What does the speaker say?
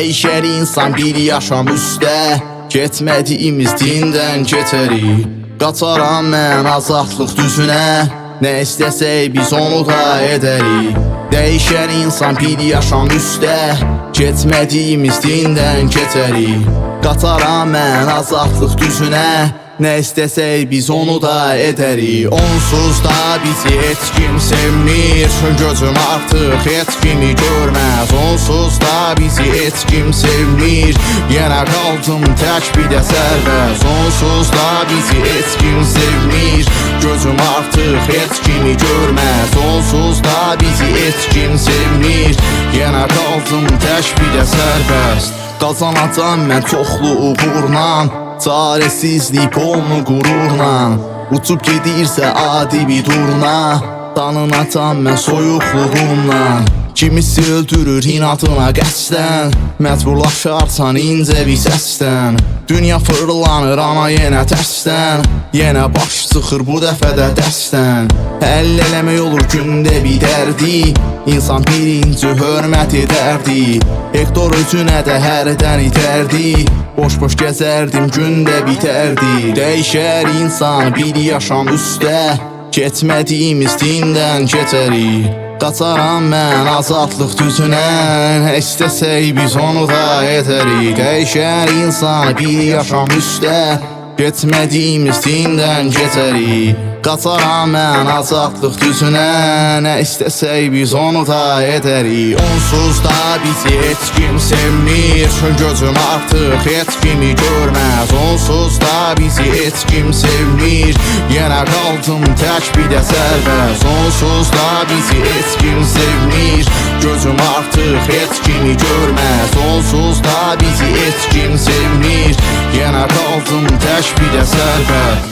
Dəyişər insan bir yaşam üstə, getmədiyimiz dindən keçərik. Qaçaram mən azadlıq düzünə, nə istəsək biz onu da edərik. Dəyişər insan bir yaşam üstə, getmədiyimiz dindən keçərik. Qaçaram mən azadlıq düzünə, nə istəsək biz onu da edərik. Onsuz da bizi heç kim sevmir, gözüm artıq heç kimi görməz. Onsuz da bizi heç kim sevmir, yenə qaldım tək bir də sərbəst. Onsuz da bizi heç kim sevmir, gözüm artıq heç kimi görməz. Onsuz da bizi heç kim sevmir, yenə qaldım tək bir də sərbəst. Qazanacam mən çoxlu uğurla, çaresizlik olmu qururla. Uçub gedirsə adi bir durna, tanınacam mən soyuqluğumla. Kimisi öldürür inadına qəsdən, məcburlaşarsan incə bir səsdən. Dünya fırlanır ama yenə tərsdən, yenə baş çıxır bu dəfə də dəstən. Həll eləmək olur gündə bir dərdi, İnsan birinci hörmət edərdi. Hektor özünə də hərdən itərdi, boş-boş gəzərdim gündə bitərdi. Dəyişər insan bir yaşam üstə, getmədiyimiz dindən keçərik. Qaçaram mən azadlıq düzünə, nə istəsək biz onu da edərik. Dəyişər insan bir yaşam üstə, getmədiyimiz dindən keçərik. Qaçaram mən azadlıq düzünə, nə istəsək biz onu da edərik. Onsuz da bizi heç kim sevmir, gözüm artıq heç kimi görməz. Onsuz da bizi heç kim sevmir, yenə qaldım tək bir də sərbəst. Onsuz da bizi heç kim sevmir, gözüm artıq heç kimi görməz. Onsuz da bizi heç kim sevmir, yenə qaldım tək bir də sərbəst.